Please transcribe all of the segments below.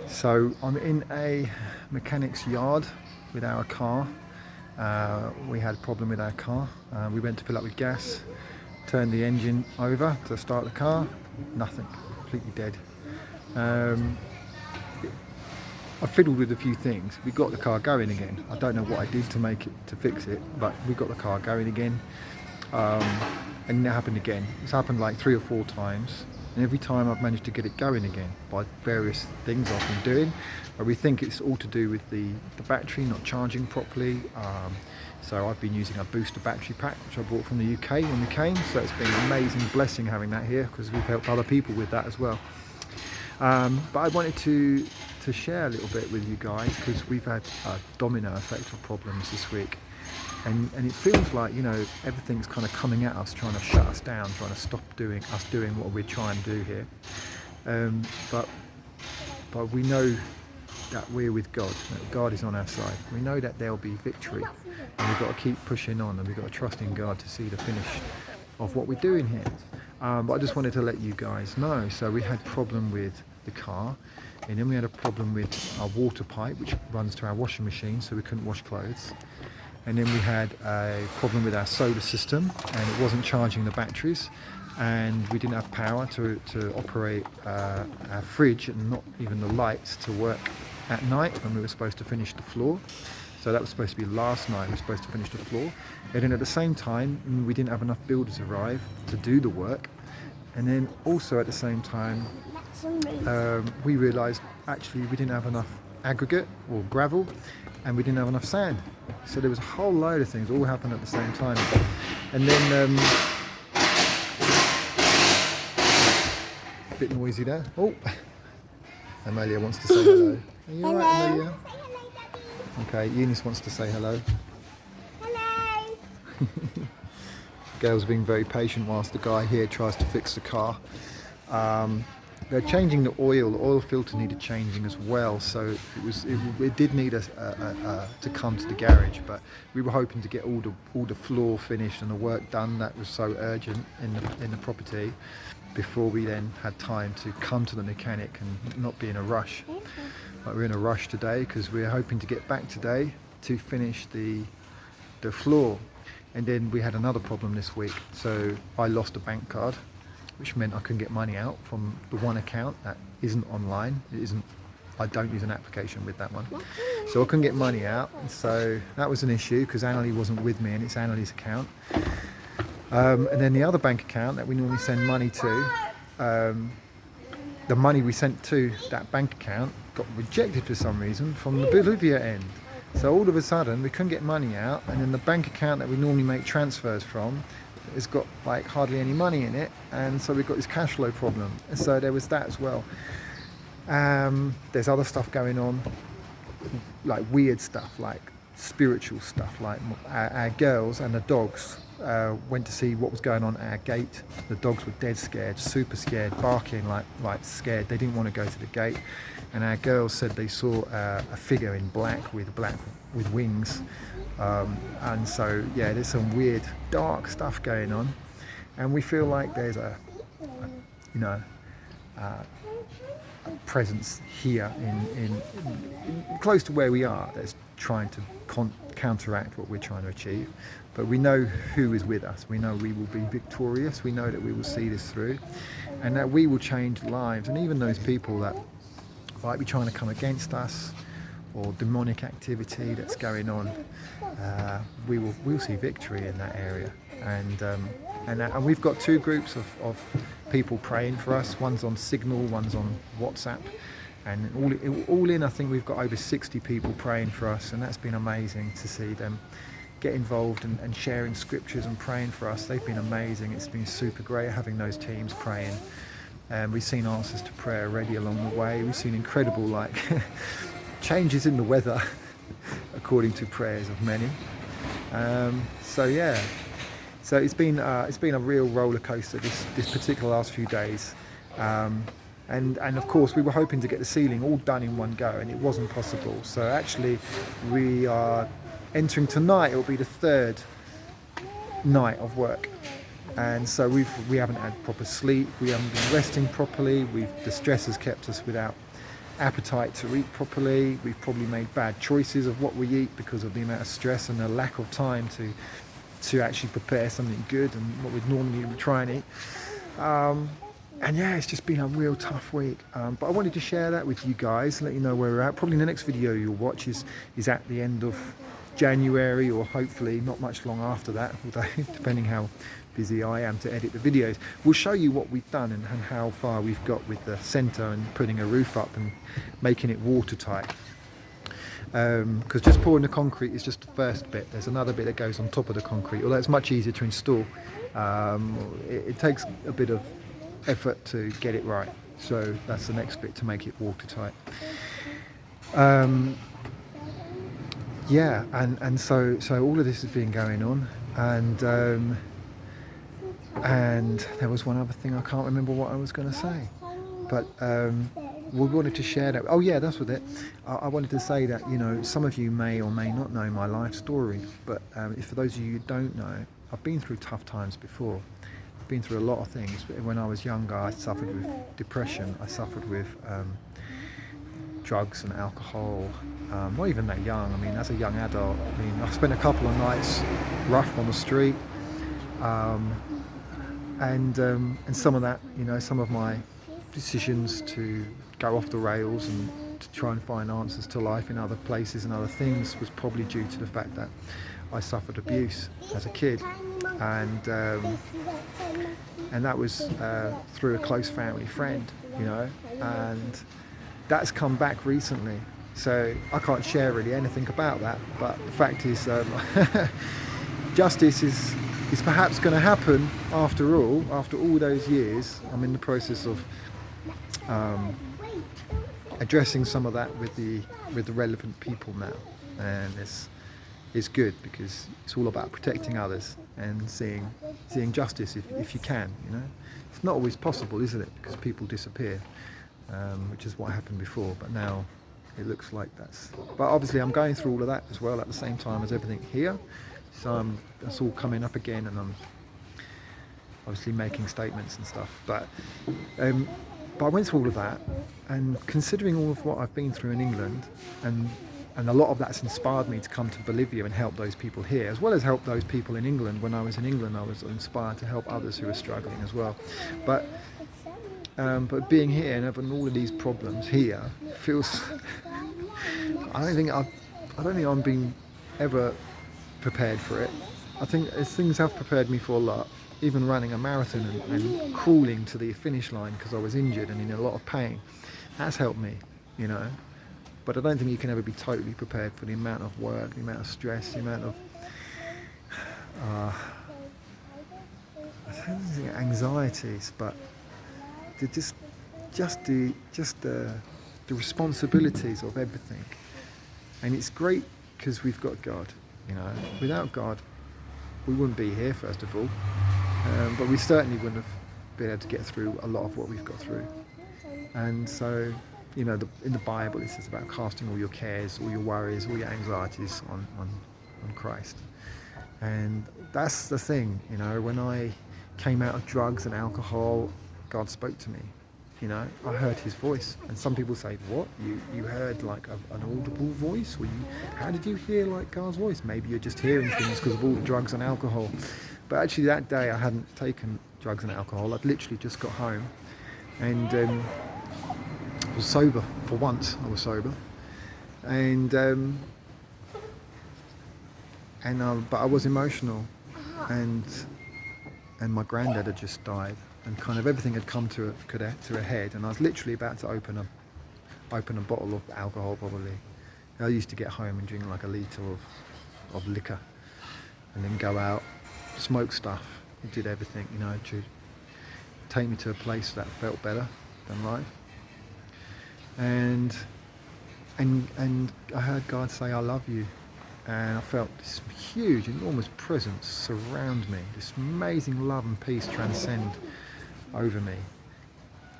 So I'm in a mechanic's yard with our car. We had a problem with our car. We went to fill up with gas, turned the engine over to start the car, nothing, completely dead. Um, I fiddled with a few things. We got the car going again. I don't know what I did to fix it, but we got the car going again. Um, and it happened again. It's happened like 3 or 4 times, and every time I've managed to get it going again by various things I've been doing. But we think it's all to do with the battery not charging properly. So I've been using a booster battery pack, which I bought from the UK when we came. So it's been an amazing blessing having that here, because we've helped other people with that as well. But I wanted to share a little bit with you guys, because we've had a domino effect of problems this week. And it feels like, everything's kind of coming at us, trying to shut us down, trying to stop us doing what we're trying to do here. But we know that we're with God, that God is on our side. We know that there'll be victory, and we've got to keep pushing on, and we've got to trust in God to see the finish of what we're doing here. But I just wanted to let you guys know. So we had a problem with the car, and then we had a problem with our water pipe, which runs to our washing machine, so we couldn't wash clothes. And then we had a problem with our solar system, and it wasn't charging the batteries, and we didn't have power to operate our fridge, and not even the lights to work at night when we were supposed to finish the floor. So that was supposed to be last night, we were supposed to finish the floor. And then at the same time, we didn't have enough builders arrive to do the work. And then also at the same time, we realised actually we didn't have enough aggregate or gravel, and we didn't have enough sand. So there was a whole load of things all happened at the same time. And then a bit noisy there. Oh, Amelia wants to say hello. Are you alright, Amelia? Okay, Eunice wants to say hello. Hello. Gail's being very patient whilst the guy here tries to fix the car. They're changing the oil filter needed changing as well, so it did need us to come to the garage, but we were hoping to get all the floor finished and the work done. That was so urgent in the property, before we then had time to come to the mechanic and not be in a rush. But we're in a rush today because we're hoping to get back today to finish the floor. And then we had another problem this week, so I lost a bank card, which meant I couldn't get money out from the one account that isn't online. I don't use an application with that one. So I couldn't get money out, and so that was an issue because Annalie wasn't with me, and it's Annalie's account. And then the other bank account that we normally send money to, the money we sent to that bank account got rejected for some reason from the Bolivia end. So all of a sudden we couldn't get money out, and then the bank account that we normally make transfers from has got like hardly any money in it, and so we've got this cash flow problem. And so there was that as well. There's other stuff going on, like weird stuff, like spiritual stuff, like our girls and the dogs went to see what was going on at our gate. The dogs were dead scared, super scared, barking like scared. They didn't want to go to the gate, and our girls said they saw a figure in black with wings. And so yeah, there's some weird dark stuff going on, and we feel like there's a presence here in close to where we are that's trying to counteract what we're trying to achieve. But we know who is with us. We know we will be victorious. We know that we will see this through, and that we will change lives. And even those people that might be trying to come against us, or demonic activity that's going on, we'll see victory in that area. And we've got 2 groups of people praying for us. One's on Signal, one's on WhatsApp, and all in I think we've got over 60 people praying for us, and that's been amazing to see them get involved and sharing scriptures and praying for us. They've been amazing. It's been super great having those teams praying. And we've seen answers to prayer already along the way. We've seen incredible changes in the weather according to prayers of many. So it's been a real roller coaster this particular last few days, and of course we were hoping to get the ceiling all done in one go, and it wasn't possible. So actually we are entering tonight. It will be the 3rd night of work, and so we haven't had proper sleep, we haven't been resting properly, the stress has kept us without appetite to eat properly. We've probably made bad choices of what we eat because of the amount of stress and the lack of time to actually prepare something good and what we'd normally try and eat. And yeah, it's just been a real tough week. But I wanted to share that with you guys, let you know where we're at. Probably the next video you'll watch is at the end of January, or hopefully not much long after that, although depending how busy I am to edit the videos. We'll show you what we've done and how far we've got with the centre and putting a roof up and making it watertight. Because just pouring the concrete is just the first bit. There's another bit that goes on top of the concrete, although it's much easier to install. It takes a bit of effort to get it right, so that's the next bit, to make it watertight. Yeah, and so all of this has been going on, and there was one other thing, I can't remember what I was going to say, but we wanted to share that. Oh yeah, that's what it. I wanted to say that, you know, some of you may or may not know my life story, but for those of you who don't know, I've been through tough times before. I've been through a lot of things. When I was younger, I suffered with depression. I suffered with drugs and alcohol. Not even that young. I mean, as a young adult, I mean, I spent a couple of nights rough on the street, and some of that, you know, some of my decisions to go off the rails and to try and find answers to life in other places and other things was probably due to the fact that I suffered abuse as a kid, and that was through a close family friend, you know, and that's come back recently. So I can't share really anything about that, but the fact is, justice is perhaps going to happen after all those years. I'm in the process of addressing some of that with the relevant people now, and it's good because it's all about protecting others and seeing justice if you can, you know. It's not always possible, isn't it, because people disappear, which is what happened before, but now it looks like that's... But obviously I'm going through all of that as well at the same time as everything here, so that's all coming up again, and I'm obviously making statements and stuff, but I went through all of that, and considering all of what I've been through in England, and a lot of that's inspired me to come to Bolivia and help those people here, as well as help those people in England. When I was in England, I was inspired to help others who are struggling as well. But being here and having all of these problems here feels... I don't think I'm being ever prepared for it. I think things have prepared me for a lot. Even running a marathon and crawling to the finish line because I was injured and in a lot of pain, that's helped me, you know. But I don't think you can ever be totally prepared for the amount of work, the amount of stress, the amount of I don't think anxieties, but just the responsibilities of everything. And it's great because we've got God, you know. Without God, we wouldn't be here, first of all, but we certainly wouldn't have been able to get through a lot of what we've got through. And so, you know, in the Bible it says about casting all your cares, all your worries, all your anxieties on Christ. And that's the thing, you know, when I came out of drugs and alcohol, God spoke to me. You know, I heard his voice. And some people say, what? You heard like an audible voice? How did you hear like God's voice? Maybe you're just hearing things because of all the drugs and alcohol. But actually that day I hadn't taken drugs and alcohol. I'd literally just got home and I was sober. For once I was sober. But I was emotional, and my granddad had just died. And kind of everything had come to a head, and I was literally about to open a bottle of alcohol probably. I used to get home and drink like a litre of liquor, and then go out, smoke stuff, did everything, you know, to take me to a place that felt better than life. And I heard God say, I love you. And I felt this huge, enormous presence surround me, this amazing love and peace transcend over me.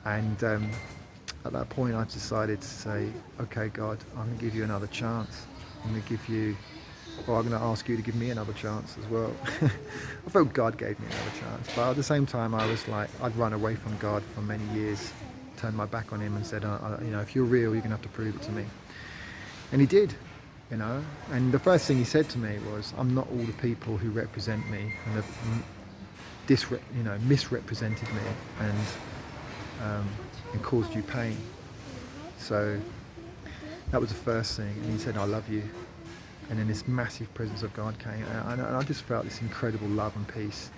And at that point I decided to say, okay God, I'm going to give you another chance. I'm going to ask you to give me another chance as well. I felt God gave me another chance, but at the same time I was like, I'd run away from God for many years, turned my back on him and said, you know, if you're real, you're going to have to prove it to me. And he did, you know. And the first thing he said to me was, I'm not all the people who represent me and have misrepresented me and caused you pain. So that was the first thing. And he said, I love you. And then this massive presence of God came, and I just felt this incredible love and peace.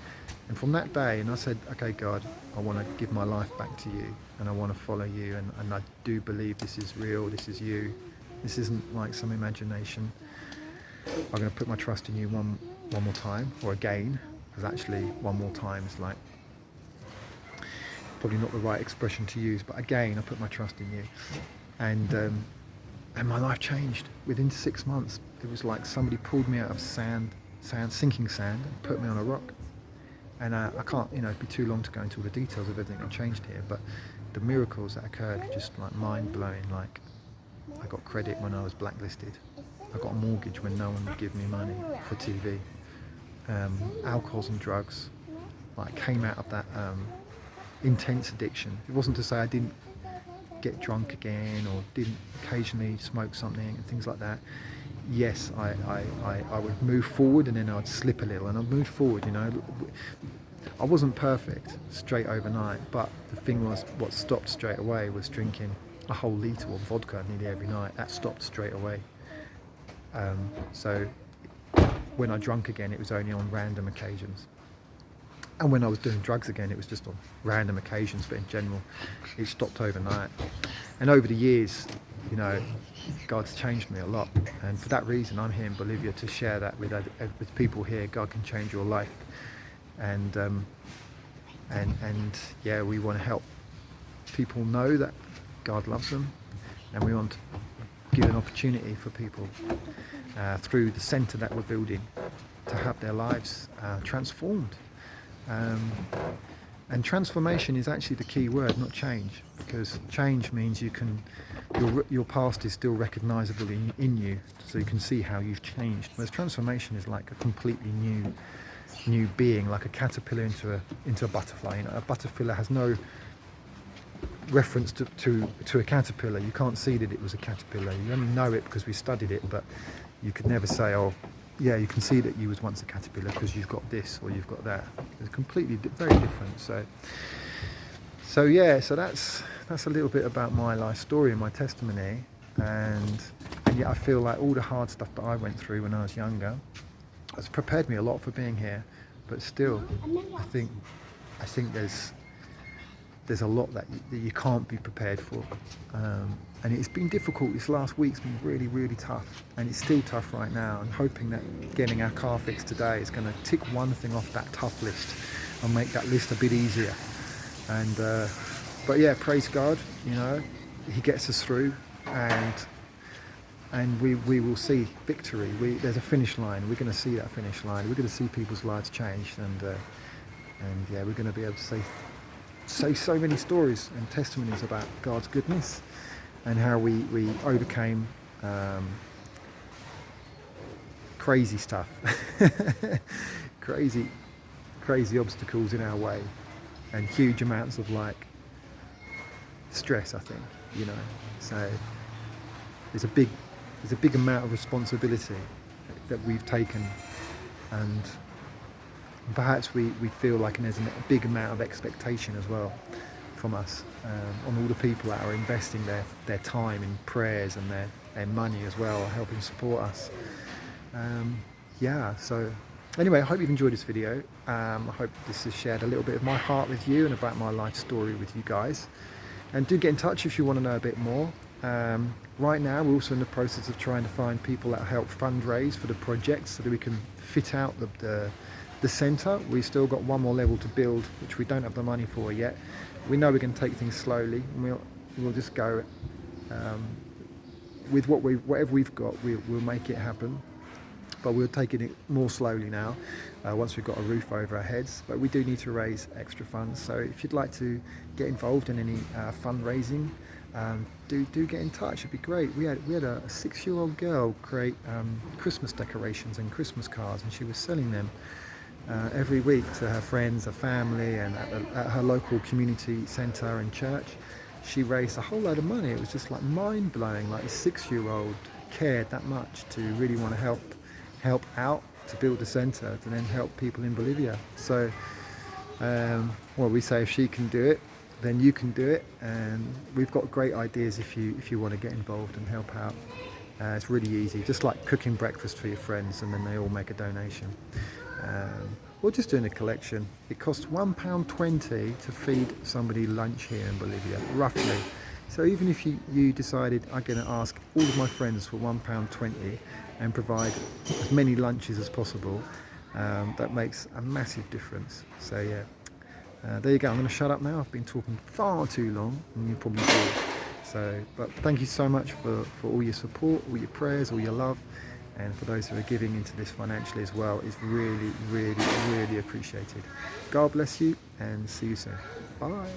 And from that day, and I said, okay, God, I want to give my life back to you, and I want to follow you, and I do believe this is real, this is you. This isn't like some imagination. I'm going to put my trust in you one more time, or again, because actually one more time is like probably not the right expression to use, but again, I put my trust in you. And my life changed. Within 6 months, it was like somebody pulled me out of sinking sand, and put me on a rock. And I can't, you know, it'd be too long to go into all the details of everything that changed here, but the miracles that occurred were just like mind-blowing. Like, I got credit when I was blacklisted. I got a mortgage when no one would give me money for TV. Alcohols and drugs, like, came out of that intense addiction. It wasn't to say I didn't get drunk again or didn't occasionally smoke something and things like that. Yes, I would move forward and then I'd slip a little, and I'd move forward, you know. I wasn't perfect straight overnight, but the thing was, what stopped straight away was drinking a whole litre of vodka nearly every night. That stopped straight away. So when I drank again, it was only on random occasions. And when I was doing drugs again, it was just on random occasions, but in general, it stopped overnight. And over the years, you know, God's changed me a lot. And for that reason, I'm here in Bolivia to share that with people here. God can change your life. And yeah, we want to help people know that God loves them. And we want to give an opportunity for people through the centre that we're building to have their lives transformed. And transformation is actually the key word, not change, because change means your past is still recognisable in you, so you can see how you've changed. Whereas transformation is like a completely new being, like a caterpillar into a butterfly. You know, a butterfly has no reference to a caterpillar. You can't see that it was a caterpillar. You only know it because we studied it, but you could never say, oh, yeah, you can see that you was once a caterpillar because you've got this or you've got that. It's completely very different. So yeah, so that's a little bit about my life story and my testimony, and yet I feel like all the hard stuff that I went through when I was younger has prepared me a lot for being here. But still, I think there's a lot that you can't be prepared for. And it's been difficult. This last week's been really, really tough, and it's still tough right now. I'm hoping that getting our car fixed today is going to tick one thing off that tough list and make that list a bit easier. And but yeah, praise God, you know, He gets us through, and we will see victory. There's a finish line. We're going to see that finish line. We're going to see people's lives changed, and yeah, we're going to be able to say so many stories and testimonies about God's goodness and how we overcame crazy stuff, crazy obstacles in our way, and huge amounts of like stress, I think, you know. So there's a big amount of responsibility that we've taken, and perhaps we feel like there's a big amount of expectation as well from us, on all the people that are investing their time in prayers and their money as well, helping support us. Yeah, so anyway, I hope you've enjoyed this video. I hope this has shared a little bit of my heart with you and about my life story with you guys. And do get in touch if you want to know a bit more. Right now we're also in the process of trying to find people that help fundraise for the project so that we can fit out the centre. We've still got one more level to build, which we don't have the money for yet. We know we're going to take things slowly, and we'll just go with whatever we've got. We'll make it happen, but we're taking it more slowly now once we've got a roof over our heads. But we do need to raise extra funds, so if you'd like to get involved in any fundraising, do get in touch. It'd be great. We had a 6-year-old girl create Christmas decorations and Christmas cards, and she was selling them every week to her friends, her family, and at her local community centre and church. she raised a whole load of money. It was just like mind blowing. Like a 6-year-old cared that much to really want to help out to build a centre to then help people in Bolivia. So, well, we say if she can do it, then you can do it, and we've got great ideas if you want to get involved and help out. It's really easy, just like cooking breakfast for your friends and then they all make a donation. Or just doing a collection. It costs £1.20 to feed somebody lunch here in Bolivia, roughly. So even if you decided I'm going to ask all of my friends for £1.20 and provide as many lunches as possible, that makes a massive difference. So yeah, there you go. I'm going to shut up now. I've been talking far too long and you're probably bored. So, but thank you so much for all your support, all your prayers, all your love, and for those who are giving into this financially as well. It's really, really, really appreciated. God bless you and see you soon. Bye.